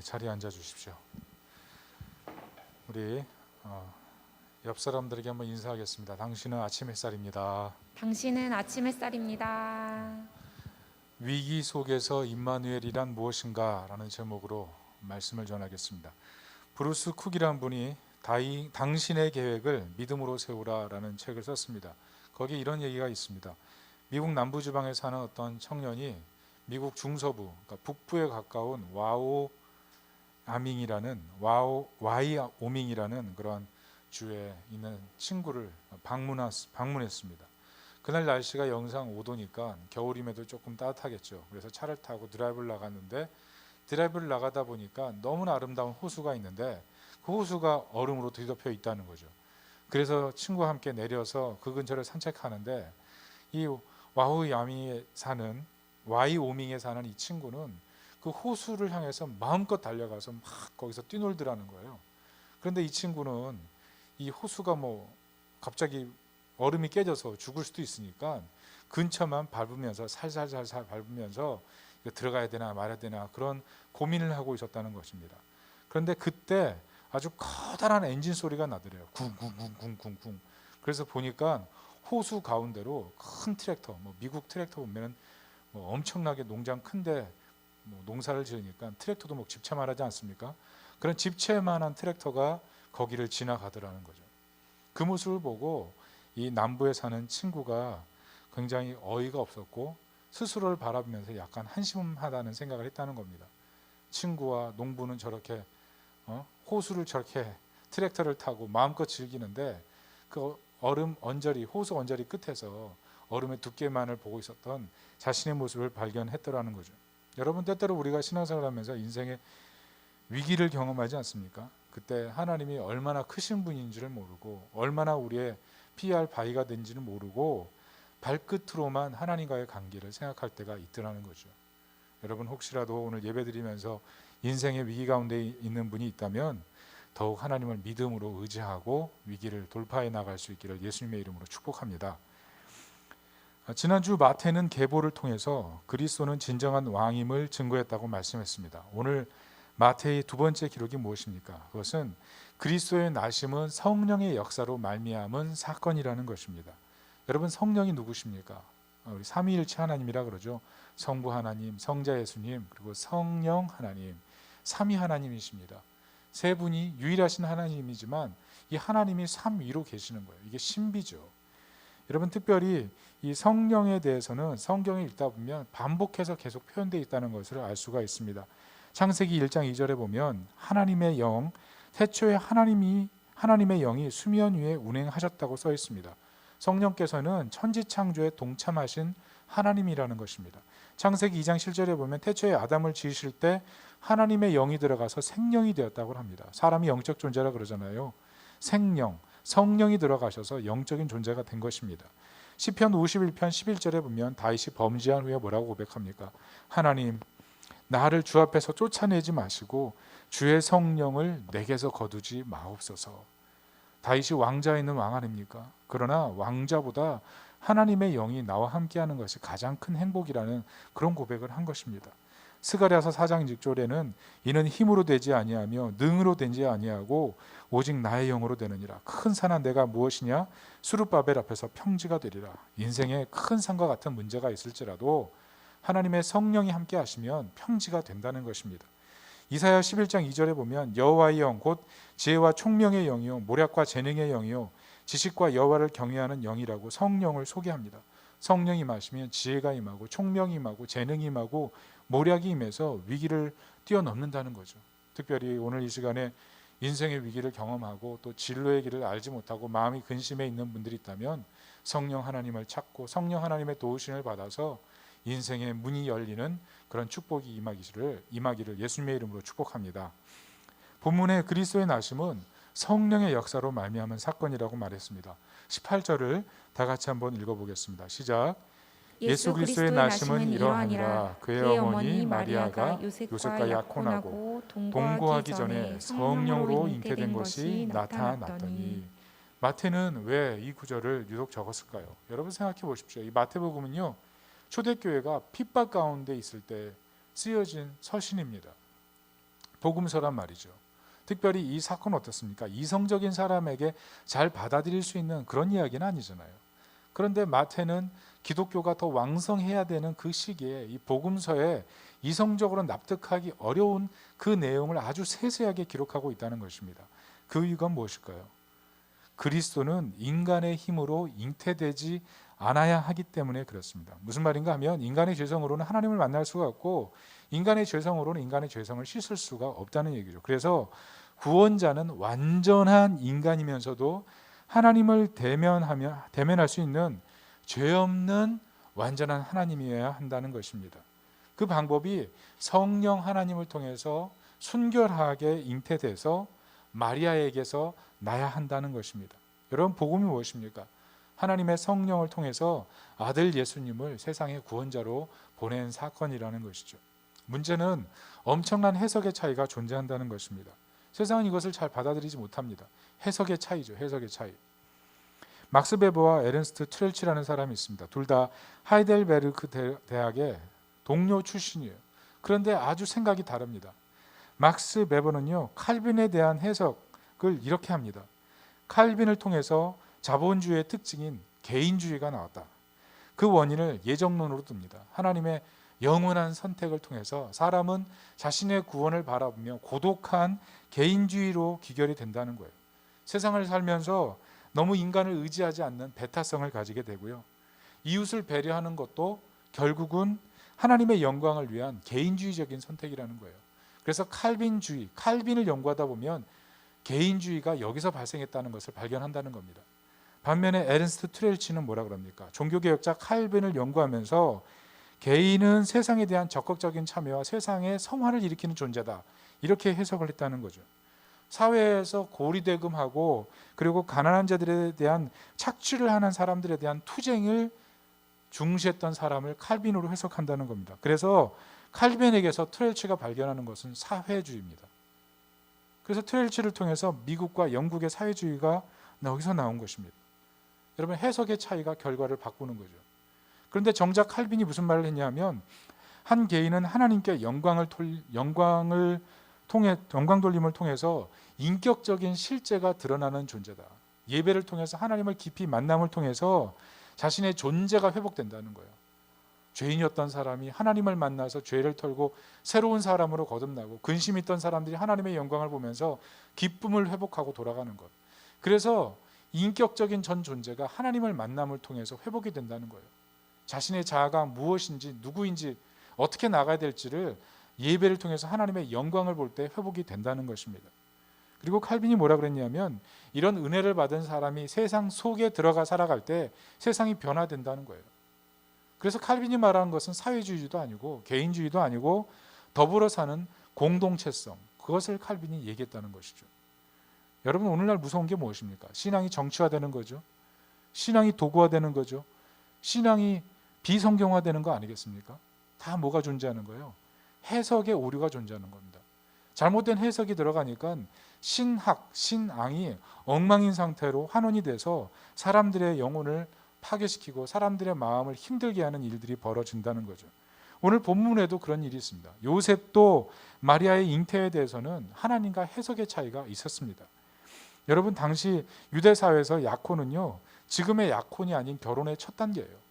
자리에 앉아 주십시오. 우리 옆 사람들에게 한번 인사하겠습니다. 당신은 아침 햇살입니다. 당신은 아침 햇살입니다. 위기 속에서 임마누엘이란 무엇인가 라는 제목으로 말씀을 전하겠습니다. 브루스 쿡이란 분이 당신의 계획을 믿음으로 세우라 라는 책을 썼습니다. 거기에 이런 얘기가 있습니다. 미국 남부지방에 사는 어떤 청년이 미국 중서부, 그러니까 북부에 가까운 와이오밍이라는 그런 주에 있는 친구를 방문했습니다. 그날 날씨가 영상 5도니까 겨울임에도 조금 따뜻하겠죠. 그래서 차를 타고 드라이브를 나갔는데 드라이브를 나가다 보니까 너무나 아름다운 호수가 있는데 그 호수가 얼음으로 뒤덮여 있다는 거죠. 그래서 친구와 함께 내려서 그 근처를 산책하는데 이 와이오밍에 사는 이 친구는 그 호수를 향해서 마음껏 달려가서 막 거기서 뛰놀더라는 거예요. 그런데 이 친구는 이 호수가 갑자기 얼음이 깨져서 죽을 수도 있으니까 근처만 밟으면서 살살살살 밟으면서 이거 들어가야 되나 말아야 되나 그런 고민을 하고 있었다는 것입니다. 그런데 그때 아주 커다란 엔진 소리가 나더래요. 쿵쿵쿵쿵쿵쿵. 그래서 보니까 호수 가운데로 큰 트랙터, 미국 트랙터 보면은 엄청나게 농장 큰데 농사를 지으니까 트랙터도 집채만 하지 않습니까? 그런 집채만한 트랙터가 거기를 지나가더라는 거죠. 그 모습을 보고 이 남부에 사는 친구가 굉장히 어이가 없었고 스스로를 바라보면서 약간 한심하다는 생각을 했다는 겁니다. 친구와 농부는 저렇게 호수를 저렇게 트랙터를 타고 마음껏 즐기는데 그 호수 언저리 끝에서 얼음의 두께만을 보고 있었던 자신의 모습을 발견했더라는 거죠. 여러분, 때때로 우리가 신앙생활을 하면서 인생의 위기를 경험하지 않습니까? 그때 하나님이 얼마나 크신 분인지를 모르고 얼마나 우리의 피할 바위가 된지는 모르고 발끝으로만 하나님과의 관계를 생각할 때가 있더라는 거죠. 여러분, 혹시라도 오늘 예배드리면서 인생의 위기 가운데 있는 분이 있다면 더욱 하나님을 믿음으로 의지하고 위기를 돌파해 나갈 수 있기를 예수님의 이름으로 축복합니다. 지난주 마태는 계보를 통해서 그리스도는 진정한 왕임을 증거했다고 말씀했습니다. 오늘 마태의 두 번째 기록이 무엇입니까? 그것은 그리스도의 나심은 성령의 역사로 말미암은 사건이라는 것입니다. 여러분, 성령이 누구십니까? 우리 삼위일체 하나님이라 그러죠. 성부 하나님, 성자 예수님, 그리고 성령 하나님, 삼위 하나님이십니다. 세 분이 유일하신 하나님이지만 이 하나님이 삼위로 계시는 거예요. 이게 신비죠. 여러분, 특별히 이 성령에 대해서는 성경에 읽다 보면 반복해서 계속 표현되어 있다는 것을 알 수가 있습니다. 창세기 1장 2절에 보면 하나님의 영, 태초에 하나님의 영이 수면 위에 운행하셨다고 써 있습니다. 성령께서는 천지창조에 동참하신 하나님이라는 것입니다. 창세기 2장 7절에 보면 태초에 아담을 지으실 때 하나님의 영이 들어가서 생명이 되었다고 합니다. 사람이 영적 존재라 그러잖아요. 생명, 성령이 들어가셔서 영적인 존재가 된 것입니다. 시편 51편 11절에 보면 다윗이 범죄한 후에 뭐라고 고백합니까? 하나님, 나를 주 앞에서 쫓아내지 마시고 주의 성령을 내게서 거두지 마옵소서. 다윗이 왕자에 있는 왕 아닙니까? 그러나 왕자보다 하나님의 영이 나와 함께하는 것이 가장 큰 행복이라는 그런 고백을 한 것입니다. 스가랴서 4장 6절에는 이는 힘으로 되지 아니하며 능으로 되지 아니하고 오직 나의 영으로 되느니라. 큰 산한 내가 무엇이냐? 수르바벨 앞에서 평지가 되리라. 인생에 큰 산과 같은 문제가 있을지라도 하나님의 성령이 함께 하시면 평지가 된다는 것입니다. 이사야 11장 2절에 보면 여호와의 영 곧 지혜와 총명의 영이요 모략과 재능의 영이요 지식과 여호와를 경외하는 영이라고 성령을 소개합니다. 성령이 임하시면 지혜가 임하고 총명이 임하고 재능이 임하고 모략이 임해서 위기를 뛰어넘는다는 거죠. 특별히 오늘 이 시간에 인생의 위기를 경험하고 또 진로의 길을 알지 못하고 마음이 근심해 있는 분들이 있다면 성령 하나님을 찾고 성령 하나님의 도우심을 받아서 인생의 문이 열리는 그런 축복이 임하기를 예수님의 이름으로 축복합니다. 본문의 그리스도의 나심은 성령의 역사로 말미암은 사건이라고 말했습니다. 18절을 다 같이 한번 읽어보겠습니다. 시작. 예수 그리스도의 나심은 이러하니라. 그의 어머니 마리아가 요셉과 약혼하고 동거하기 전에 성령으로 잉태된 것이 나타났더니. 마태는 왜 이 구절을 유독 적었을까요? 여러분 생각해 보십시오. 이 마태복음은요, 초대교회가 핍박 가운데 있을 때 쓰여진 서신입니다. 복음서란 말이죠. 특별히 이 사건은 어떻습니까? 이성적인 사람에게 잘 받아들일 수 있는 그런 이야기는 아니잖아요. 그런데 마태는 기독교가 더 왕성해야 되는 그 시기에 이 복음서에 이성적으로 납득하기 어려운 그 내용을 아주 세세하게 기록하고 있다는 것입니다. 그 이유가 무엇일까요? 그리스도는 인간의 힘으로 잉태되지 않아야 하기 때문에 그렇습니다. 무슨 말인가 하면 인간의 죄성으로는 하나님을 만날 수가 없고 인간의 죄성으로는 인간의 죄성을 씻을 수가 없다는 얘기죠. 그래서 구원자는 완전한 인간이면서도 하나님을 대면할 수 있는 죄 없는 완전한 하나님이어야 한다는 것입니다. 그 방법이 성령 하나님을 통해서 순결하게 잉태돼서 마리아에게서 나야 한다는 것입니다. 여러분, 복음이 무엇입니까? 하나님의 성령을 통해서 아들 예수님을 세상의 구원자로 보낸 사건이라는 것이죠. 문제는 엄청난 해석의 차이가 존재한다는 것입니다. 세상은 이것을 잘 받아들이지 못합니다. 해석의 차이죠. 해석의 차이. 막스 베버와 에른스트 트렐치라는 사람이 있습니다. 둘 다 하이델베르크 대학의 동료 출신이에요. 그런데 아주 생각이 다릅니다. 막스 베버는요, 칼빈에 대한 해석을 이렇게 합니다. 칼빈을 통해서 자본주의의 특징인 개인주의가 나왔다. 그 원인을 예정론으로 둡니다. 하나님의 영원한 선택을 통해서 사람은 자신의 구원을 바라보며 고독한 개인주의로 귀결이 된다는 거예요. 세상을 살면서 너무 인간을 의지하지 않는 배타성을 가지게 되고요. 이웃을 배려하는 것도 결국은 하나님의 영광을 위한 개인주의적인 선택이라는 거예요. 그래서 칼빈주의, 칼빈을 연구하다 보면 개인주의가 여기서 발생했다는 것을 발견한다는 겁니다. 반면에 에른스트 트렐치는 뭐라 그럽니까? 종교개혁자 칼빈을 연구하면서 개인은 세상에 대한 적극적인 참여와 세상의 성화를 일으키는 존재다. 이렇게 해석을 했다는 거죠. 사회에서 고리대금하고 그리고 가난한 자들에 대한 착취를 하는 사람들에 대한 투쟁을 중시했던 사람을 칼빈으로 해석한다는 겁니다. 그래서 칼빈에게서 트렐치가 발견하는 것은 사회주의입니다. 그래서 트렐치를 통해서 미국과 영국의 사회주의가 여기서 나온 것입니다. 여러분, 해석의 차이가 결과를 바꾸는 거죠. 그런데 정작 칼빈이 무슨 말을 했냐면 한 개인은 하나님께 영광 돌림을 통해서 인격적인 실제가 드러나는 존재다. 예배를 통해서 하나님을 깊이 만남을 통해서 자신의 존재가 회복된다는 거예요. 죄인이었던 사람이 하나님을 만나서 죄를 털고 새로운 사람으로 거듭나고 근심 있던 사람들이 하나님의 영광을 보면서 기쁨을 회복하고 돌아가는 것. 그래서 인격적인 전 존재가 하나님을 만남을 통해서 회복이 된다는 거예요. 자신의 자아가 무엇인지 누구인지 어떻게 나가야 될지를 예배를 통해서 하나님의 영광을 볼 때 회복이 된다는 것입니다. 그리고 칼빈이 뭐라 그랬냐면 이런 은혜를 받은 사람이 세상 속에 들어가 살아갈 때 세상이 변화된다는 거예요. 그래서 칼빈이 말하는 것은 사회주의도 아니고 개인주의도 아니고 더불어 사는 공동체성, 그것을 칼빈이 얘기했다는 것이죠. 여러분, 오늘날 무서운 게 무엇입니까? 신앙이 정치화되는 거죠. 신앙이 도구화되는 거죠. 신앙이 비성경화되는 거 아니겠습니까? 다 뭐가 존재하는 거예요? 해석의 오류가 존재하는 겁니다. 잘못된 해석이 들어가니까 신학, 신앙이 엉망인 상태로 환원이 돼서 사람들의 영혼을 파괴시키고 사람들의 마음을 힘들게 하는 일들이 벌어진다는 거죠. 오늘 본문에도 그런 일이 있습니다. 요셉도 마리아의 잉태에 대해서는 하나님과 해석의 차이가 있었습니다. 여러분, 당시 유대 사회에서 약혼은요, 지금의 약혼이 아닌 결혼의 첫 단계예요.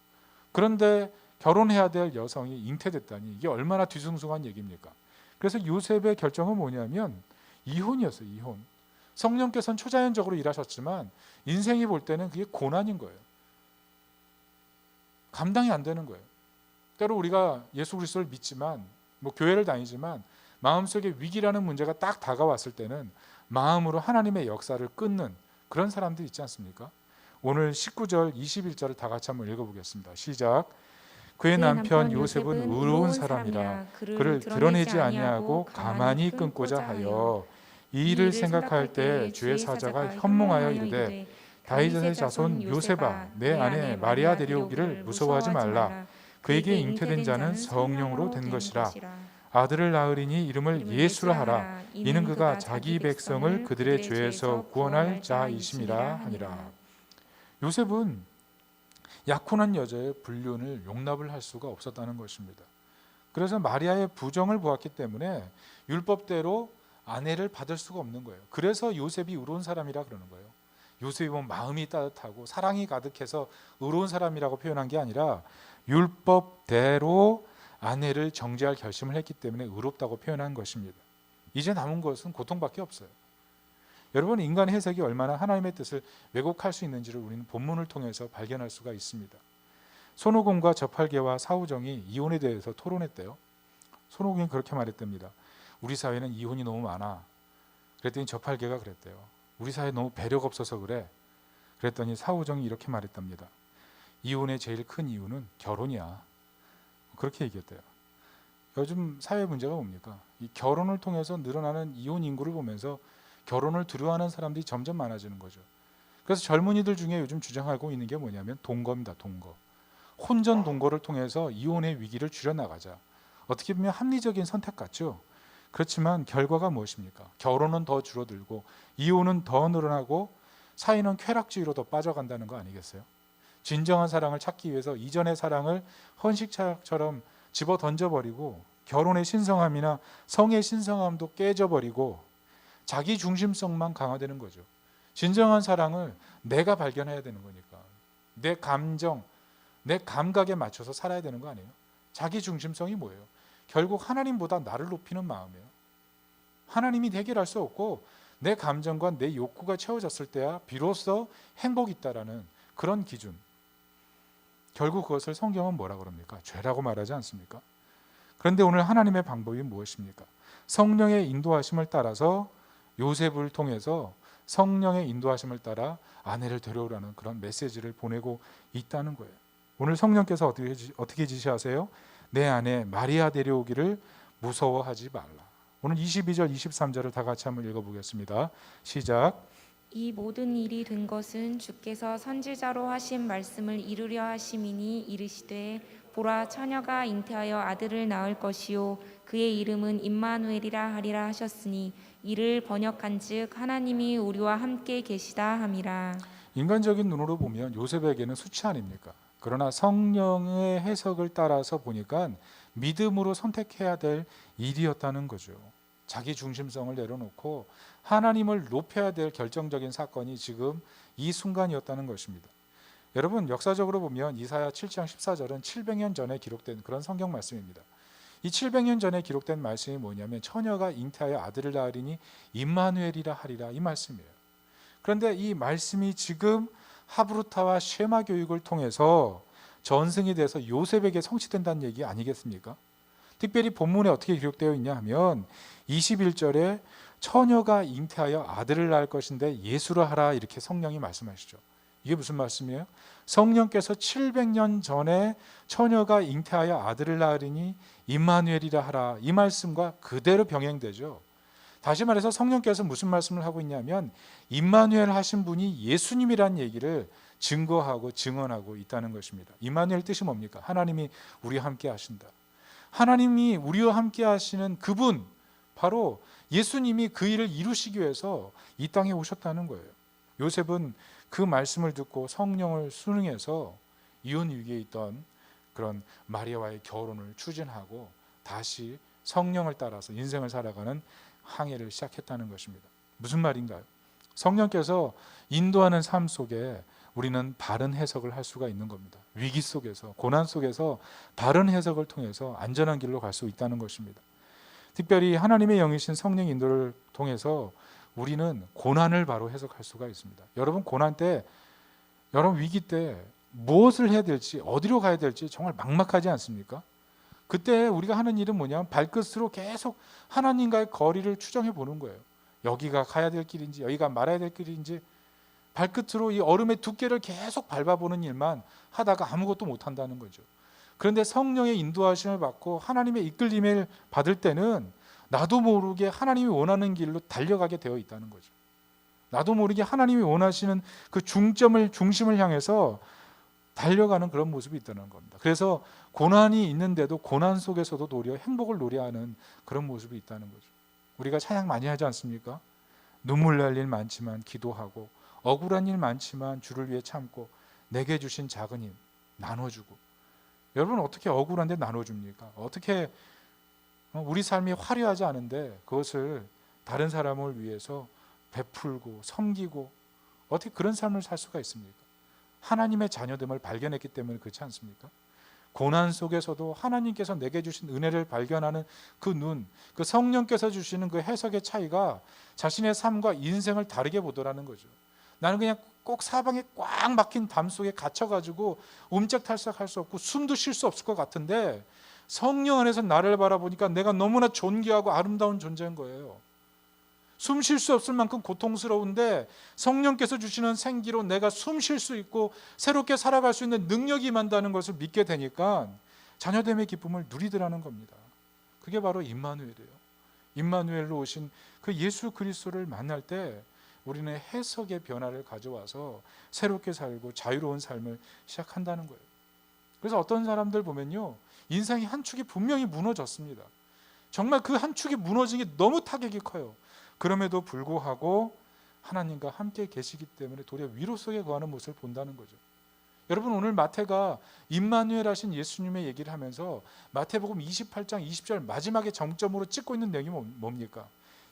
그런데 결혼해야 될 여성이 잉태됐다니 이게 얼마나 뒤숭숭한 얘기입니까? 그래서 요셉의 결정은 뭐냐면 이혼이었어요. 이혼. 성령께서는 초자연적으로 일하셨지만 인생이 볼 때는 그게 고난인 거예요. 감당이 안 되는 거예요. 때로 우리가 예수 그리스도를 믿지만 교회를 다니지만 마음속에 위기라는 문제가 딱 다가왔을 때는 마음으로 하나님의 역사를 끊는 그런 사람들이 있지 않습니까? 오늘 19절 21절을 다 같이 한번 읽어보겠습니다. 시작. 그의 남편 요셉은 의로운 사람이라 그를 드러내지 아니하고 가만히 끊고자 하여 이 일을 생각할 때 주의 사자가 현몽하여 이르되 다윗의 자손 요셉아, 내 아내 마리아 데려오기를 무서워하지 말라. 그에게 잉태된 자는 성령으로 된 것이라. 아들을 낳으리니 이름을 예수라 하라. 이는 그가 자기 백성을 그들의 죄에서 구원할 자이심이라 하니라. 요셉은 약혼한 여자의 불륜을 용납을 할 수가 없었다는 것입니다. 그래서 마리아의 부정을 보았기 때문에 율법대로 아내를 받을 수가 없는 거예요. 그래서 요셉이 의로운 사람이라 그러는 거예요. 요셉이 보면 마음이 따뜻하고 사랑이 가득해서 의로운 사람이라고 표현한 게 아니라 율법대로 아내를 정죄할 결심을 했기 때문에 의롭다고 표현한 것입니다. 이제 남은 것은 고통밖에 없어요. 여러분, 인간의 해석이 얼마나 하나님의 뜻을 왜곡할 수 있는지를 우리는 본문을 통해서 발견할 수가 있습니다. 손오공과 저팔계와 사우정이 이혼에 대해서 토론했대요. 손오공이 그렇게 말했답니다. 우리 사회는 이혼이 너무 많아. 그랬더니 저팔계가 그랬대요. 우리 사회 너무 배려가 없어서 그래. 그랬더니 사우정이 이렇게 말했답니다. 이혼의 제일 큰 이유는 결혼이야. 그렇게 얘기했대요. 요즘 사회 문제가 뭡니까? 이 결혼을 통해서 늘어나는 이혼 인구를 보면서 결혼을 두려워하는 사람들이 점점 많아지는 거죠. 그래서 젊은이들 중에 요즘 주장하고 있는 게 뭐냐면 동거입니다. 동거. 혼전 동거를 통해서 이혼의 위기를 줄여나가자. 어떻게 보면 합리적인 선택 같죠. 그렇지만 결과가 무엇입니까? 결혼은 더 줄어들고 이혼은 더 늘어나고 사회는 쾌락주의로 더 빠져간다는 거 아니겠어요? 진정한 사랑을 찾기 위해서 이전의 사랑을 헌식처럼 집어 던져버리고 결혼의 신성함이나 성의 신성함도 깨져버리고 자기 중심성만 강화되는 거죠. 진정한 사랑을 내가 발견해야 되는 거니까 내 감정, 내 감각에 맞춰서 살아야 되는 거 아니에요? 자기 중심성이 뭐예요? 결국 하나님보다 나를 높이는 마음이에요. 하나님이 해결할 수 없고 내 감정과 내 욕구가 채워졌을 때야 비로소 행복이 있다라는 그런 기준. 결국 그것을 성경은 뭐라 그럽니까? 죄라고 말하지 않습니까? 그런데 오늘 하나님의 방법이 무엇입니까? 성령의 인도하심을 따라서 요셉을 통해서 성령의 인도하심을 따라 아내를 데려오라는 그런 메시지를 보내고 있다는 거예요. 오늘 성령께서 어떻게 지시하세요? 내 아내 마리아 데려오기를 무서워하지 말라. 오늘 22절 23절을 다 같이 한번 읽어보겠습니다. 시작. 이 모든 일이 된 것은 주께서 선지자로 하신 말씀을 이루려 하심이니 이르시되 보라 처녀가 잉태하여 아들을 낳을 것이요 그의 이름은 임마누엘이라 하리라 하셨으니 이를 번역한즉 하나님이 우리와 함께 계시다 함이라. 인간적인 눈으로 보면 요셉에게는 수치 아닙니까? 그러나 성령의 해석을 따라서 보니까 믿음으로 선택해야 될 일이었다는 거죠. 자기 중심성을 내려놓고 하나님을 높여야 될 결정적인 사건이 지금 이 순간이었다는 것입니다. 여러분, 역사적으로 보면 이사야 7장 14절은 700년 전에 기록된 그런 성경 말씀입니다. 이 700년 전에 기록된 말씀이 뭐냐면 처녀가 잉태하여 아들을 낳으리니 임마누엘이라 하리라, 이 말씀이에요. 그런데 이 말씀이 지금 하브루타와 쉐마 교육을 통해서 전승이 돼서 요셉에게 성취된다는 얘기 아니겠습니까? 특별히 본문에 어떻게 기록되어 있냐 하면 21절에 처녀가 잉태하여 아들을 낳을 것인데 예수라 하라, 이렇게 성령이 말씀하시죠. 이게 무슨 말씀이에요? 성령께서 700년 전에 처녀가 잉태하여 아들을 낳으리니 임마누엘이라 하라, 이 말씀과 그대로 병행되죠. 다시 말해서 성령께서 무슨 말씀을 하고 있냐면 임마누엘 하신 분이 예수님이란 얘기를 증거하고 증언하고 있다는 것입니다. 임마누엘 뜻이 뭡니까? 하나님이 우리와 함께 하신다. 하나님이 우리와 함께 하시는 그분, 바로 예수님이 그 일을 이루시기 위해서 이 땅에 오셨다는 거예요. 요셉은 그 말씀을 듣고 성령을 순응해서 이혼 위기에 있던 그런 마리아와의 결혼을 추진하고 다시 성령을 따라서 인생을 살아가는 항해를 시작했다는 것입니다. 무슨 말인가요? 성령께서 인도하는 삶 속에 우리는 바른 해석을 할 수가 있는 겁니다. 위기 속에서, 고난 속에서 바른 해석을 통해서 안전한 길로 갈 수 있다는 것입니다. 특별히 하나님의 영이신 성령 인도를 통해서 우리는 고난을 바로 해석할 수가 있습니다. 여러분, 고난 때, 여러분 위기 때 무엇을 해야 될지, 어디로 가야 될지 정말 막막하지 않습니까? 그때 우리가 하는 일은 뭐냐면 발끝으로 계속 하나님과의 거리를 추정해 보는 거예요. 여기가 가야 될 길인지 여기가 말아야 될 길인지 발끝으로 이 얼음의 두께를 계속 밟아보는 일만 하다가 아무것도 못한다는 거죠. 그런데 성령의 인도하심을 받고 하나님의 이끌림을 받을 때는 나도 모르게 하나님이 원하는 길로 달려가게 되어 있다는 거죠. 나도 모르게 하나님이 원하시는 그 중심을 향해서 달려가는 그런 모습이 있다는 겁니다. 그래서 고난이 있는데도 고난 속에서도 도리어 행복을 노래하는 그런 모습이 있다는 거죠. 우리가 찬양 많이 하지 않습니까? 눈물 날 일 많지만 기도하고, 억울한 일 많지만 주를 위해 참고, 내게 주신 작은 힘 나눠주고. 여러분, 어떻게 억울한데 나눠줍니까? 어떻게 우리 삶이 화려하지 않은데 그것을 다른 사람을 위해서 베풀고 섬기고 어떻게 그런 삶을 살 수가 있습니까? 하나님의 자녀됨을 발견했기 때문에 그렇지 않습니까? 고난 속에서도 하나님께서 내게 주신 은혜를 발견하는 그 눈, 그 성령께서 주시는 그 해석의 차이가 자신의 삶과 인생을 다르게 보더라는 거죠. 나는 그냥 꼭 사방에 꽉 막힌 담 속에 갇혀가지고 움짝탈sak할 수 없고 숨도 쉴 수 없을 것 같은데 성령 안에서 나를 바라보니까 내가 너무나 존귀하고 아름다운 존재인 거예요. 숨 쉴 수 없을 만큼 고통스러운데 성령께서 주시는 생기로 내가 숨 쉴 수 있고 새롭게 살아갈 수 있는 능력이 임한다는 것을 믿게 되니까 자녀됨의 기쁨을 누리더라는 겁니다. 그게 바로 임마누엘이에요. 임마누엘로 오신 그 예수 그리스도를 만날 때 우리는 해석의 변화를 가져와서 새롭게 살고 자유로운 삶을 시작한다는 거예요. 그래서 어떤 사람들 보면요, 인생의 한 축이 분명히 무너졌습니다. 정말 그 한 축이 무너진 게 너무 타격이 커요. 그럼에도 불구하고 하나님과 함께 계시기 때문에 도리어 위로 속에 거하는 모습을 본다는 거죠. 여러분, 오늘 마태가 임마누엘 하신 예수님의 얘기를 하면서 마태복음 28장 20절 마지막에 정점으로 찍고 있는 내용이 뭡니까?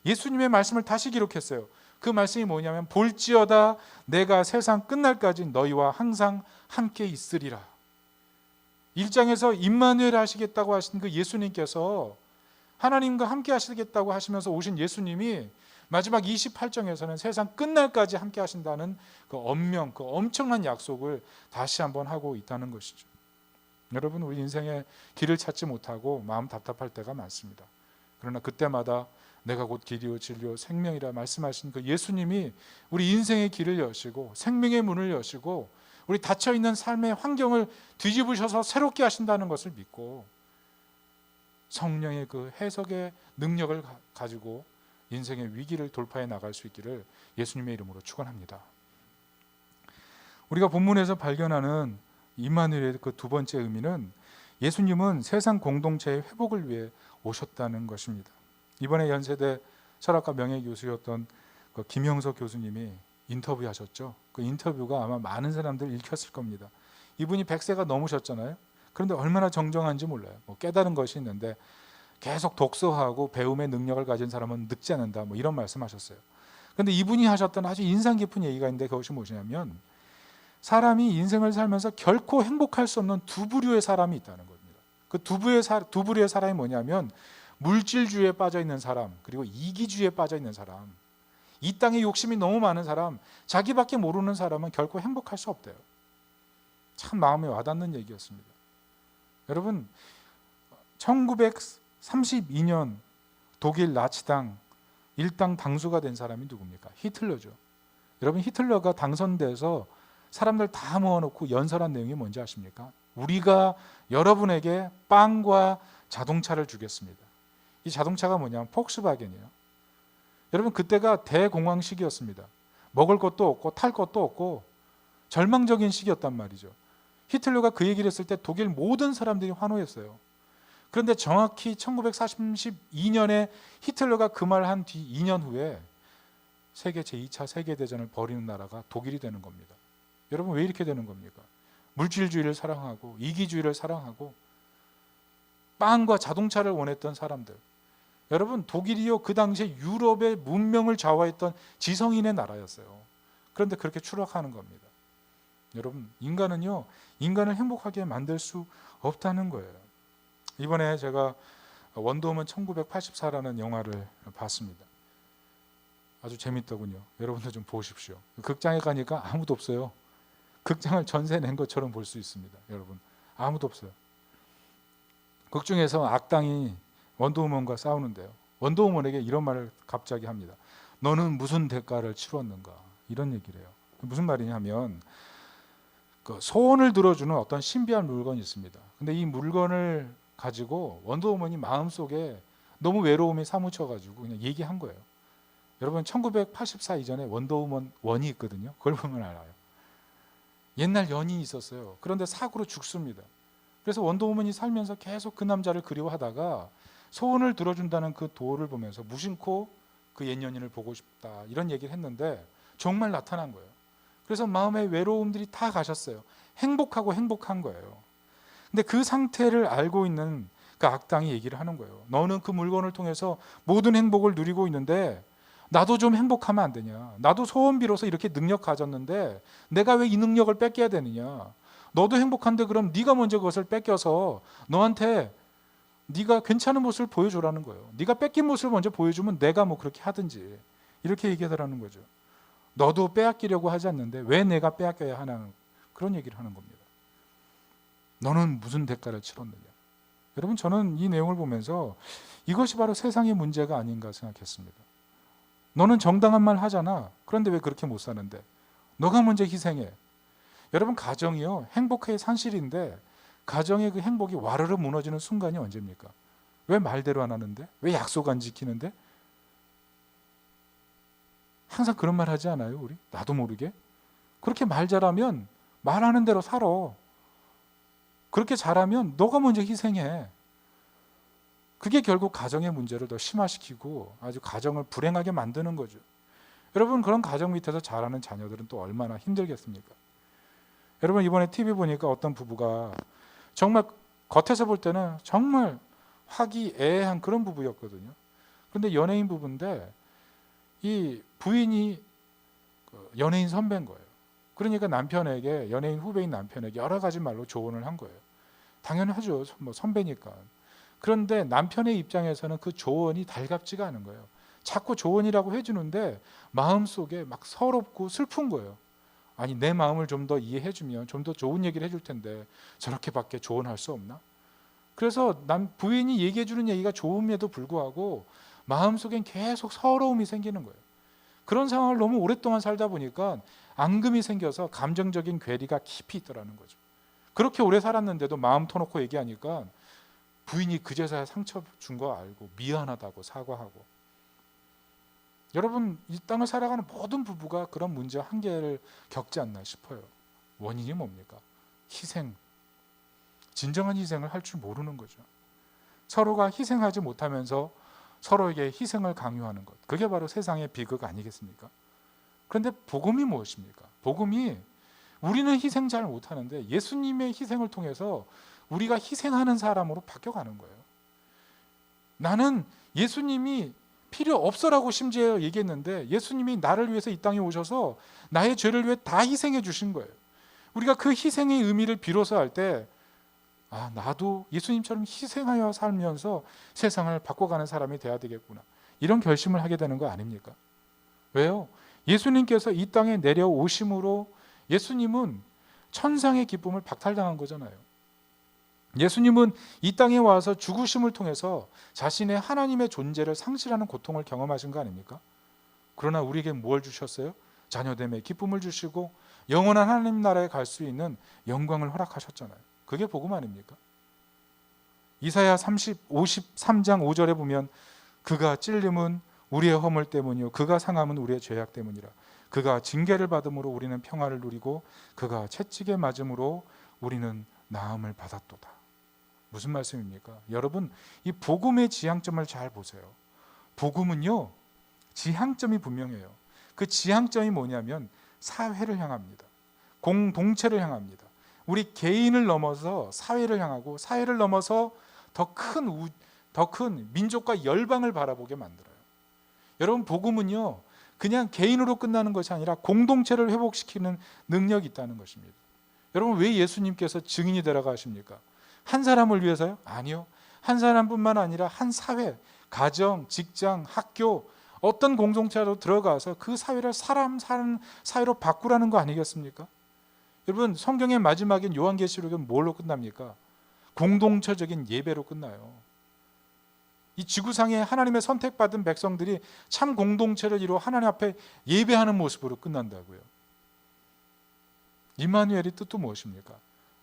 예수님의 말씀을 다시 기록했어요. 그 말씀이 뭐냐면 볼지어다 내가 세상 끝날까지 너희와 항상 함께 있으리라. 1장에서 임마누엘 하시겠다고 하신 그 예수님께서 하나님과 함께 하시겠다고 하시면서 오신 예수님이 마지막 28장에서는 세상 끝날까지 함께 하신다는 그 엄명, 그 엄청난 약속을 다시 한번 하고 있다는 것이죠. 여러분, 우리 인생의 길을 찾지 못하고 마음 답답할 때가 많습니다. 그러나 그때마다 내가 곧 길이요 진리요 생명이라 말씀하신 그 예수님이 우리 인생의 길을 여시고 생명의 문을 여시고 우리 닫혀있는 삶의 환경을 뒤집으셔서 새롭게 하신다는 것을 믿고 성령의 그 해석의 능력을 가지고 인생의 위기를 돌파해 나갈 수 있기를 예수님의 이름으로 축원합니다. 우리가 본문에서 발견하는 임마누엘의 그 두 번째 의미는 예수님은 세상 공동체의 회복을 위해 오셨다는 것입니다. 이번에 연세대 철학과 명예교수였던 그 김형석 교수님이 인터뷰하셨죠. 그 인터뷰가 아마 많은 사람들 읽혔을 겁니다. 이분이 100세가 넘으셨잖아요. 그런데 얼마나 정정한지 몰라요. 깨달은 것이 있는데 계속 독서하고 배움의 능력을 가진 사람은 늙지 않는다, 이런 말씀하셨어요. 그런데 이분이 하셨던 아주 인상 깊은 얘기가 있는데 그것이 무엇이냐면 사람이 인생을 살면서 결코 행복할 수 없는 두 부류의 사람이 있다는 겁니다. 그 두 부류의 사람이 뭐냐면 물질주의에 빠져 있는 사람, 그리고 이기주의에 빠져 있는 사람. 이 땅에 욕심이 너무 많은 사람, 자기밖에 모르는 사람은 결코 행복할 수 없대요. 참 마음에 와닿는 얘기였습니다. 여러분, 1932년 독일 나치당 일당 당수가 된 사람이 누굽니까? 히틀러죠. 여러분, 히틀러가 당선돼서 사람들 다 모아놓고 연설한 내용이 뭔지 아십니까? 우리가 여러분에게 빵과 자동차를 주겠습니다. 이 자동차가 뭐냐면 폭스바겐이에요. 여러분, 그때가 대공황 시기였습니다. 먹을 것도 없고 탈 것도 없고 절망적인 시기였단 말이죠. 히틀러가 그 얘기를 했을 때 독일 모든 사람들이 환호했어요. 그런데 정확히 1932년에 히틀러가 그 말 한 뒤 2년 후에 세계 제2차 세계대전을 벌이는 나라가 독일이 되는 겁니다. 여러분, 왜 이렇게 되는 겁니까? 물질주의를 사랑하고 이기주의를 사랑하고 빵과 자동차를 원했던 사람들. 여러분, 독일이요, 그 당시에 유럽의 문명을 좌우했던 지성인의 나라였어요. 그런데 그렇게 추락하는 겁니다. 여러분, 인간은요, 인간을 행복하게 만들 수 없다는 거예요. 이번에 제가 원더우먼 1984라는 영화를 봤습니다. 아주 재밌더군요. 여러분도 좀 보십시오. 극장에 가니까 아무도 없어요. 극장을 전세 낸 것처럼 볼 수 있습니다. 여러분, 아무도 없어요. 극중에서 악당이 원더우먼과 싸우는데요. 원더우먼에게 이런 말을 갑자기 합니다. 너는 무슨 대가를 치렀는가? 이런 얘기를 해요. 무슨 말이냐면 그 소원을 들어주는 어떤 신비한 물건이 있습니다. 근데 이 물건을 가지고 원더우먼이 마음속에 너무 외로움이 사무쳐가지고 그냥 얘기한 거예요. 여러분, 1984 이전에 원더우먼 1이 있거든요. 그걸 보면 알아요. 옛날 연인이 있었어요. 그런데 사고로 죽습니다. 그래서 원더우먼이 살면서 계속 그 남자를 그리워하다가 소원을 들어준다는 그 도를 보면서 무심코 그 옛 연인을 보고 싶다, 이런 얘기를 했는데 정말 나타난 거예요. 그래서 마음의 외로움들이 다 가셨어요. 행복한 거예요. 근데 그 상태를 알고 있는 그 악당이 얘기를 하는 거예요. 너는 그 물건을 통해서 모든 행복을 누리고 있는데 나도 좀 행복하면 안 되냐? 나도 소원비로서 이렇게 능력 가졌는데 내가 왜 이 능력을 뺏겨야 되느냐? 너도 행복한데 그럼 네가 먼저 그것을 뺏겨서 너한테 네가 괜찮은 모습을 보여주라는 거예요. 네가 뺏긴 모습을 먼저 보여주면 내가 뭐 그렇게 하든지 이렇게 얘기하더라는 거죠. 너도 빼앗기려고 하지 않는데 왜 내가 빼앗겨야 하나, 그런 얘기를 하는 겁니다. 너는 무슨 대가를 치렀느냐. 여러분, 저는 이 내용을 보면서 이것이 바로 세상의 문제가 아닌가 생각했습니다. 너는 정당한 말 하잖아. 그런데 왜 그렇게 못 사는데? 너가 먼저 희생해. 여러분, 가정이요, 행복의 산실인데 가정의 그 행복이 와르르 무너지는 순간이 언제입니까? 왜 말대로 안 하는데? 왜 약속 안 지키는데? 항상 그런 말 하지 않아요, 우리? 나도 모르게. 그렇게 말 잘하면 말하는 대로 살아. 그렇게 잘하면 너가 먼저 희생해. 그게 결국 가정의 문제를 더 심화시키고 아주 가정을 불행하게 만드는 거죠. 여러분, 그런 가정 밑에서 자라는 자녀들은 또 얼마나 힘들겠습니까? 여러분, 이번에 TV 보니까 어떤 부부가 정말 겉에서 볼 때는 정말 화기애애한 그런 부부였거든요. 그런데 연예인 부부인데 이 부인이 연예인 선배인 거예요. 그러니까 남편에게, 연예인 후배인 남편에게 여러 가지 말로 조언을 한 거예요. 당연하죠, 뭐 선배니까. 그런데 남편의 입장에서는 그 조언이 달갑지가 않은 거예요. 자꾸 조언이라고 해주는데 마음속에 막 서럽고 슬픈 거예요. 아니, 내 마음을 좀 더 이해해주면 좀 더 좋은 얘기를 해줄 텐데 저렇게밖에 조언할 수 없나? 그래서 부인이 얘기해주는 얘기가 좋음에도 불구하고 마음속엔 계속 서러움이 생기는 거예요. 그런 상황을 너무 오랫동안 살다 보니까 앙금이 생겨서 감정적인 괴리가 깊이 있더라는 거죠. 그렇게 오래 살았는데도 마음 터놓고 얘기하니까 부인이 그제서야 상처 준 거 알고 미안하다고 사과하고. 여러분, 이 땅을 살아가는 모든 부부가 그런 문제 한계를 겪지 않나 싶어요. 원인이 뭡니까? 희생. 진정한 희생을 할 줄 모르는 거죠. 서로가 희생하지 못하면서 서로에게 희생을 강요하는 것, 그게 바로 세상의 비극 아니겠습니까? 그런데 복음이 무엇입니까? 복음이 우리는 희생 잘 못하는데 예수님의 희생을 통해서 우리가 희생하는 사람으로 바뀌어가는 거예요. 나는 예수님이 필요 없어라고 심지어 얘기했는데 예수님이 나를 위해서 이 땅에 오셔서 나의 죄를 위해 다 희생해 주신 거예요. 우리가 그 희생의 의미를 비로소 할 때, 아, 나도 예수님처럼 희생하여 살면서 세상을 바꿔가는 사람이 돼야 되겠구나, 이런 결심을 하게 되는 거 아닙니까? 왜요? 예수님께서 이 땅에 내려오심으로 예수님은 천상의 기쁨을 박탈당한 거잖아요. 예수님은 이 땅에 와서 죽으심을 통해서 자신의 하나님의 존재를 상실하는 고통을 경험하신 거 아닙니까? 그러나 우리에게 뭘 주셨어요? 자녀됨의 기쁨을 주시고 영원한 하나님 나라에 갈 수 있는 영광을 허락하셨잖아요. 그게 복음 아닙니까? 이사야 53장 5절에 보면 그가 찔림은 우리의 허물 때문이요 그가 상함은 우리의 죄악 때문이라. 그가 징계를 받음으로 우리는 평화를 누리고 그가 채찍에 맞음으로 우리는 나음을 받았도다. 무슨 말씀입니까? 여러분, 이 복음의 지향점을 잘 보세요. 복음은요, 지향점이 분명해요. 그 지향점이 뭐냐면 사회를 향합니다. 공동체를 향합니다. 우리 개인을 넘어서 사회를 향하고 사회를 넘어서 더 큰 민족과 열방을 바라보게 만들어요. 여러분, 복음은요, 그냥 개인으로 끝나는 것이 아니라 공동체를 회복시키는 능력이 있다는 것입니다. 여러분, 왜 예수님께서 증인이 되라고 하십니까? 한 사람을 위해서요? 아니요. 한 사람뿐만 아니라 한 사회, 가정, 직장, 학교, 어떤 공동체로 들어가서 그 사회를 사람 사는 사회로 바꾸라는 거 아니겠습니까? 여러분, 성경의 마지막엔 요한계시록은 뭘로 끝납니까? 공동체적인 예배로 끝나요. 이 지구상에 하나님의 선택받은 백성들이 참 공동체를 이루어 하나님 앞에 예배하는 모습으로 끝난다고요. 임마누엘의 뜻도 무엇입니까?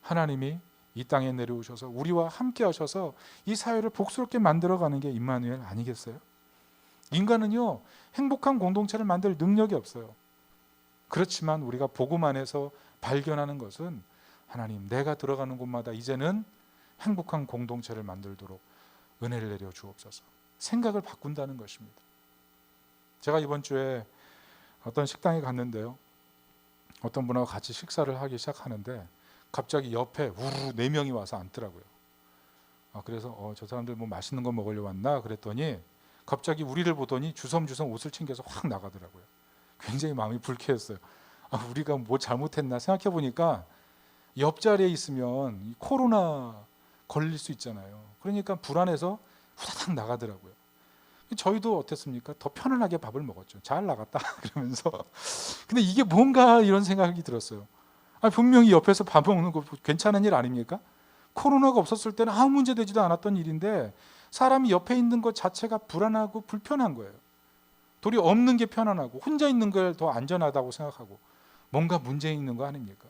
하나님이 이 땅에 내려오셔서 우리와 함께 하셔서 이 사회를 복스럽게 만들어가는 게 임마누엘 아니겠어요? 인간은요, 행복한 공동체를 만들 능력이 없어요. 그렇지만 우리가 복음 안에서 발견하는 것은 하나님, 내가 들어가는 곳마다 이제는 행복한 공동체를 만들도록 은혜를 내려 주옵소서. 생각을 바꾼다는 것입니다. 제가 이번 주에 어떤 식당에 갔는데요, 어떤 분하고 같이 식사를 하기 시작하는데 갑자기 옆에 우르르 4명이 와서 앉더라고요. 그래서 저 사람들 뭐 맛있는 거 먹으려 왔나 그랬더니 갑자기 우리를 보더니 주섬주섬 옷을 챙겨서 확 나가더라고요. 굉장히 마음이 불쾌했어요. 우리가 뭐 잘못했나 생각해 보니까 옆자리에 있으면 이 코로나 걸릴 수 있잖아요. 그러니까 불안해서 후다닥 나가더라고요. 저희도 어땠습니까? 더 편안하게 밥을 먹었죠. 잘 나갔다 그러면서. 근데 이게 뭔가 이런 생각이 들었어요. 분명히 옆에서 밥 먹는 거 괜찮은 일 아닙니까? 코로나가 없었을 때는 아무 문제 되지도 않았던 일인데 사람이 옆에 있는 것 자체가 불안하고 불편한 거예요. 도리어 없는 게 편안하고 혼자 있는 걸 더 안전하다고 생각하고 뭔가 문제 있는 거 아닙니까?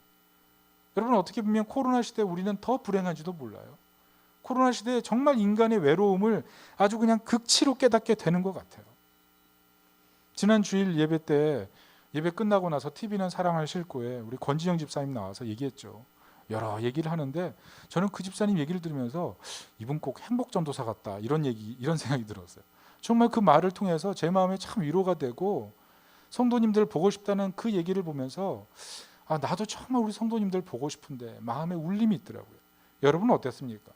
여러분 어떻게 보면 코로나 시대에 우리는 더 불행한지도 몰라요. 코로나 시대에 정말 인간의 외로움을 아주 그냥 극치로 깨닫게 되는 것 같아요. 지난 주일 예배 때 예배 끝나고 나서 TV는 사랑을 싣고에 우리 권진영 집사님 나와서 얘기했죠. 여러 얘기를 하는데 저는 그 집사님 얘기를 들으면서 이분 꼭 행복전도사 같다 이런 생각이 들었어요. 정말 그 말을 통해서 제 마음에 참 위로가 되고 성도님들 보고 싶다는 그 얘기를 보면서 나도 정말 우리 성도님들 보고 싶은데 마음에 울림이 있더라고요. 여러분은 어땠습니까?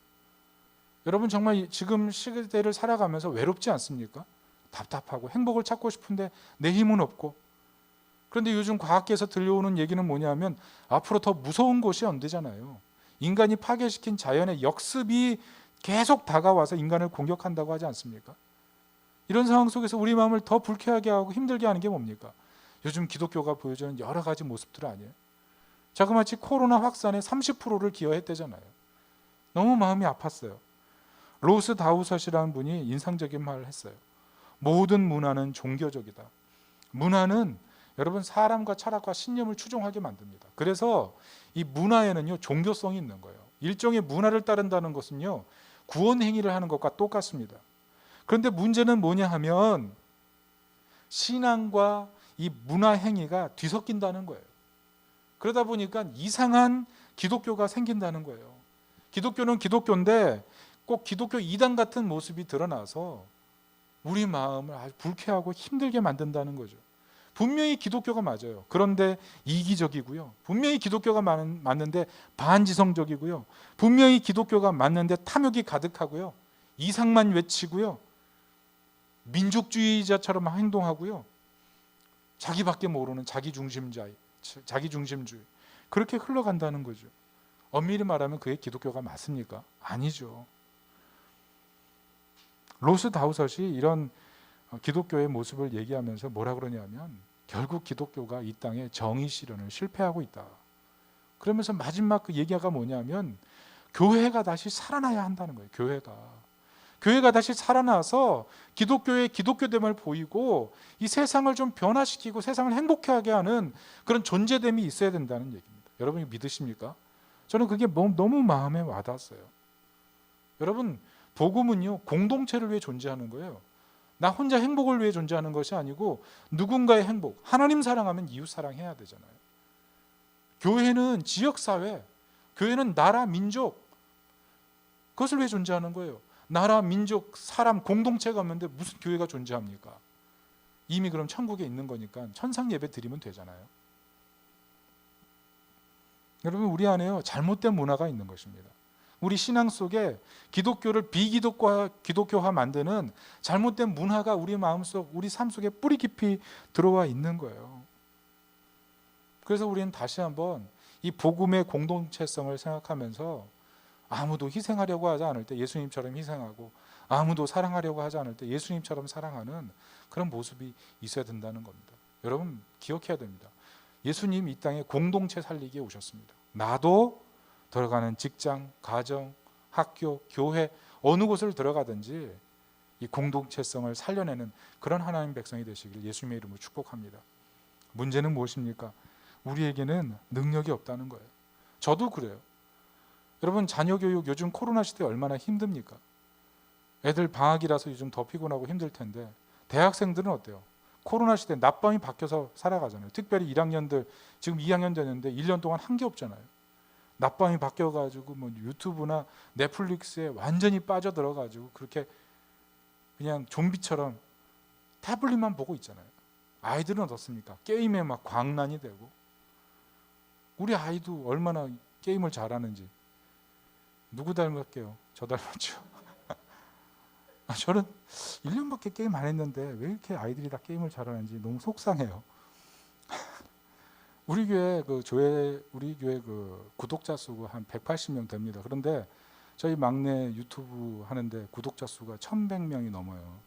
여러분 정말 지금 시대를 살아가면서 외롭지 않습니까? 답답하고 행복을 찾고 싶은데 내 힘은 없고. 그런데 요즘 과학계에서 들려오는 얘기는 뭐냐면 앞으로 더 무서운 곳이 온대잖아요. 인간이 파괴시킨 자연의 역습이 계속 다가와서 인간을 공격한다고 하지 않습니까? 이런 상황 속에서 우리 마음을 더 불쾌하게 하고 힘들게 하는 게 뭡니까? 요즘 기독교가 보여주는 여러 가지 모습들 아니에요? 자그마치 코로나 확산의 30%를 기여했대잖아요. 너무 마음이 아팠어요. 로스 다우섯이라는 분이 인상적인 말을 했어요. 모든 문화는 종교적이다. 문화는 여러분 사람과 철학과 신념을 추종하게 만듭니다. 그래서 이 문화에는요 종교성이 있는 거예요. 일종의 문화를 따른다는 것은요 구원 행위를 하는 것과 똑같습니다. 그런데 문제는 뭐냐 하면 신앙과 이 문화 행위가 뒤섞인다는 거예요. 그러다 보니까 이상한 기독교가 생긴다는 거예요. 기독교는 기독교인데 꼭 기독교 이단 같은 모습이 드러나서 우리 마음을 아주 불쾌하고 힘들게 만든다는 거죠. 분명히 기독교가 맞아요. 그런데 이기적이고요. 분명히 기독교가 맞는데 반지성적이고요. 분명히 기독교가 맞는데 탐욕이 가득하고요. 이상만 외치고요. 민족주의자처럼 행동하고요. 자기밖에 모르는 자기중심주의. 그렇게 흘러간다는 거죠. 엄밀히 말하면 그게 기독교가 맞습니까? 아니죠. 로스 다우섯이 이런 기독교의 모습을 얘기하면서 뭐라 그러냐면 결국 기독교가 이 땅에 정의 실현을 실패하고 있다. 그러면서 마지막 그 얘기가 뭐냐면 교회가 다시 살아나야 한다는 거예요. 교회가 다시 살아나서 기독교의 기독교됨을 보이고 이 세상을 좀 변화시키고 세상을 행복하게 하는 그런 존재됨이 있어야 된다는 얘기입니다. 여러분이 믿으십니까? 저는 그게 너무 마음에 와닿았어요. 여러분 복음은요 공동체를 위해 존재하는 거예요. 나 혼자 행복을 위해 존재하는 것이 아니고 누군가의 행복, 하나님 사랑하면 이웃 사랑해야 되잖아요. 교회는 지역사회, 교회는 나라, 민족, 그것을 위해 존재하는 거예요. 나라, 민족, 사람, 공동체가 없는데 무슨 교회가 존재합니까? 이미 그럼 천국에 있는 거니까 천상 예배 드리면 되잖아요. 여러분 우리 안에요 잘못된 문화가 있는 것입니다. 우리 신앙 속에 기독교를 비기독교화 만드는 잘못된 문화가 우리 마음속, 우리 삶 속에 뿌리 깊이 들어와 있는 거예요. 그래서 우리는 다시 한번 이 복음의 공동체성을 생각하면서 아무도 희생하려고 하지 않을 때 예수님처럼 희생하고 아무도 사랑하려고 하지 않을 때 예수님처럼 사랑하는 그런 모습이 있어야 된다는 겁니다. 여러분 기억해야 됩니다. 예수님 이 땅에 공동체 살리기에 오셨습니다. 나도 들어가는 직장, 가정, 학교, 교회 어느 곳을 들어가든지 이 공동체성을 살려내는 그런 하나님 백성이 되시길 예수님의 이름으로 축복합니다. 문제는 무엇입니까? 우리에게는 능력이 없다는 거예요. 저도 그래요. 여러분 자녀 교육 요즘 코로나 시대에 얼마나 힘듭니까? 애들 방학이라서 요즘 더 피곤하고 힘들 텐데 대학생들은 어때요? 코로나 시대 낮밤이 바뀌어서 살아가잖아요. 특별히 1학년들 지금 2학년 되는데 1년 동안 한 게 없잖아요. 낮밤이 바뀌어가지고 뭐 유튜브나 넷플릭스에 완전히 빠져들어가지고 그렇게 그냥 좀비처럼 태블릿만 보고 있잖아요. 아이들은 어떻습니까? 게임에 막 광란이 되고 우리 아이도 얼마나 게임을 잘하는지 누구 닮았게요? 저 닮았죠. 저는 1년밖에 게임 안 했는데 왜 이렇게 아이들이 다 게임을 잘하는지 너무 속상해요. 우리 교회 그 구독자 수가 한 180명 됩니다. 그런데 저희 막내 유튜브 하는데 구독자 수가 1,100명이 넘어요.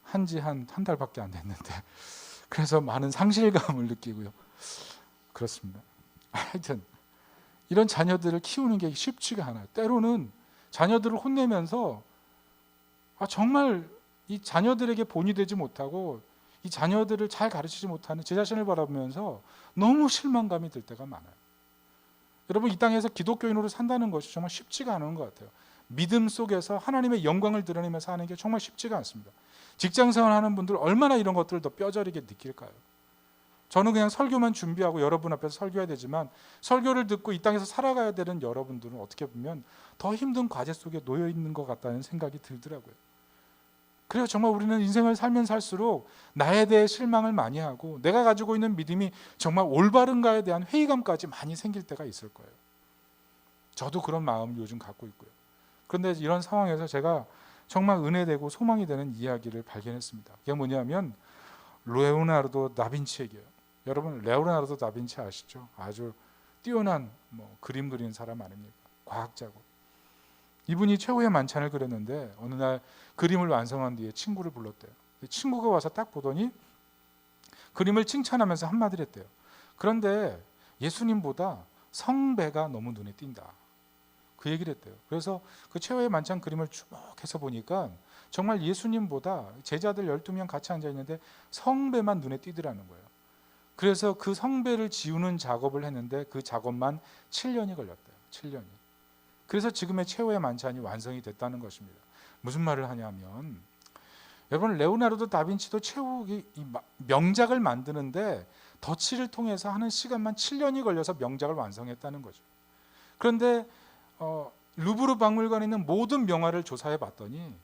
한지 한 달밖에 안 됐는데 그래서 많은 상실감을 느끼고요. 그렇습니다. 하여튼 이런 자녀들을 키우는 게 쉽지가 않아요. 때로는 자녀들을 혼내면서 정말 이 자녀들에게 본이 되지 못하고 이 자녀들을 잘 가르치지 못하는 제 자신을 바라보면서 너무 실망감이 들 때가 많아요. 여러분, 이 땅에서 기독교인으로 산다는 것이 정말 쉽지가 않은 것 같아요. 믿음 속에서 하나님의 영광을 드러내면서 하는 게 정말 쉽지가 않습니다. 직장생활 하는 분들 얼마나 이런 것들을 더 뼈저리게 느낄까요? 저는 그냥 설교만 준비하고 여러분 앞에서 설교해야 되지만 설교를 듣고 이 땅에서 살아가야 되는 여러분들은 어떻게 보면 더 힘든 과제 속에 놓여 있는 것 같다는 생각이 들더라고요. 그래요. 정말 우리는 인생을 살면 살수록 나에 대해 실망을 많이 하고 내가 가지고 있는 믿음이 정말 올바른가에 대한 회의감까지 많이 생길 때가 있을 거예요. 저도 그런 마음을 요즘 갖고 있고요. 그런데 이런 상황에서 제가 정말 은혜되고 소망이 되는 이야기를 발견했습니다. 그게 뭐냐면 레오나르도 다빈치 얘기예요. 여러분, 레오나르도 다빈치 아시죠? 아주 뛰어난 그림 그리는 사람 아닙니까? 과학자고. 이분이 최후의 만찬을 그렸는데 어느 날 그림을 완성한 뒤에 친구를 불렀대요. 친구가 와서 딱 보더니 그림을 칭찬하면서 한마디를 했대요. 그런데 예수님보다 성배가 너무 눈에 띈다. 그 얘기를 했대요. 그래서 그 최후의 만찬 그림을 주목해서 보니까 정말 예수님보다 제자들 12명 같이 앉아 있는데 성배만 눈에 띄더라는 거예요. 그래서 그 성배를 지우는 작업을 했는데 그 작업만 7년이 걸렸대요. 7년이. 그래서 지금의 최후의 만찬이 완성이 됐다는 것입니다. 무슨 말을 하냐면 여러분, 레오나르도 다빈치도 최후 이 명작을 만드는데 덧칠을 통해서 하는 시간만 7년이 걸려서 명작을 완성했다는 거죠. 그런데 루브르 박물관에 있는 모든 명화를 조사해 봤더니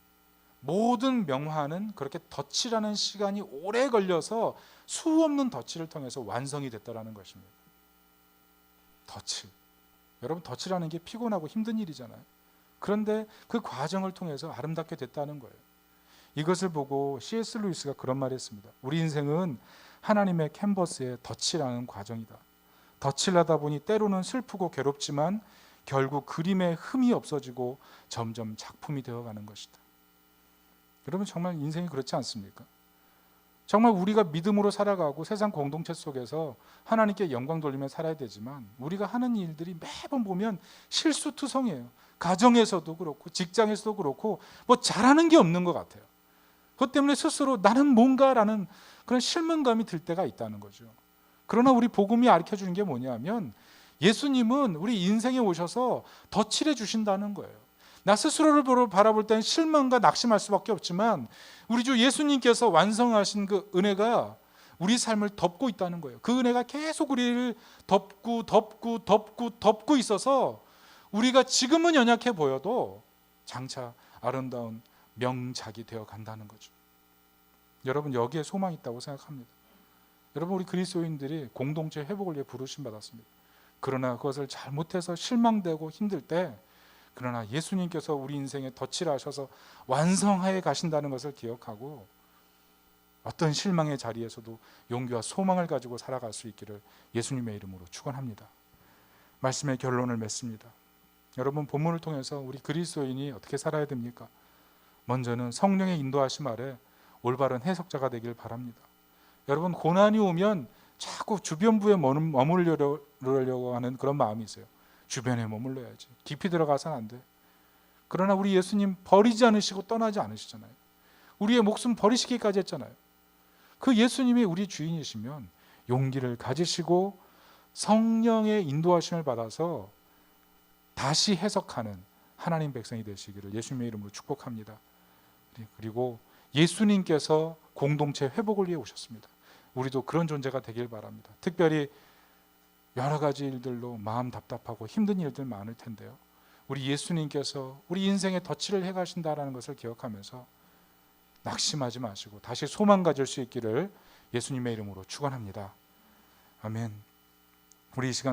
모든 명화는 그렇게 덧칠하는 시간이 오래 걸려서 수 없는 덧칠을 통해서 완성이 됐다는 것입니다. 덧칠. 여러분, 덧칠하는 게 피곤하고 힘든 일이잖아요. 그런데 그 과정을 통해서 아름답게 됐다는 거예요. 이것을 보고 C.S. 루이스가 그런 말을 했습니다. 우리 인생은 하나님의 캔버스에 덧칠하는 과정이다. 덧칠하다 보니 때로는 슬프고 괴롭지만 결국 그림의 흠이 없어지고 점점 작품이 되어가는 것이다. 여러분, 정말 인생이 그렇지 않습니까? 정말 우리가 믿음으로 살아가고 세상 공동체 속에서 하나님께 영광 돌리며 살아야 되지만 우리가 하는 일들이 매번 보면 실수투성이에요. 가정에서도 그렇고 직장에서도 그렇고 잘하는 게 없는 것 같아요. 그것 때문에 스스로 나는 뭔가라는 그런 실망감이 들 때가 있다는 거죠. 그러나 우리 복음이 가르쳐주는 게 뭐냐면 예수님은 우리 인생에 오셔서 덧칠해 주신다는 거예요. 나 스스로를 바라볼 때는 실망과 낙심할 수밖에 없지만 우리 주 예수님께서 완성하신 그 은혜가 우리 삶을 덮고 있다는 거예요. 그 은혜가 계속 우리를 덮고 있어서 우리가 지금은 연약해 보여도 장차 아름다운 명작이 되어 간다는 거죠. 여러분, 여기에 소망이 있다고 생각합니다. 여러분, 우리 그리스도인들이 공동체 회복을 위해 부르심 받았습니다. 그러나 그것을 잘못해서 실망되고 힘들 때 그러나 예수님께서 우리 인생에 덧칠하셔서 완성하여 가신다는 것을 기억하고 어떤 실망의 자리에서도 용기와 소망을 가지고 살아갈 수 있기를 예수님의 이름으로 축원합니다. 말씀의 결론을 맺습니다. 여러분, 본문을 통해서 우리 그리스도인이 어떻게 살아야 됩니까? 먼저는 성령의 인도하심 아래 올바른 해석자가 되길 바랍니다. 여러분, 고난이 오면 자꾸 주변부에 머무르려고 하는 그런 마음이 있어요. 주변에 머물러야지. 깊이 들어가서는 안 돼. 그러나 우리 예수님 버리지 않으시고 떠나지 않으시잖아요. 우리의 목숨 버리시기까지 했잖아요. 그 예수님이 우리 주인이시면 용기를 가지시고 성령의 인도하심을 받아서 다시 해석하는 하나님 백성이 되시기를 예수님의 이름으로 축복합니다. 그리고 예수님께서 공동체 회복을 위해 오셨습니다. 우리도 그런 존재가 되길 바랍니다. 특별히 여러 가지 일들로 마음 답답하고 힘든 일들 많을 텐데요. 우리 예수님께서 우리 인생에 덧칠을 해가신다라는 것을 기억하면서 낙심하지 마시고 다시 소망 가질 수 있기를 예수님의 이름으로 축원합니다. 아멘. 우리 이 시간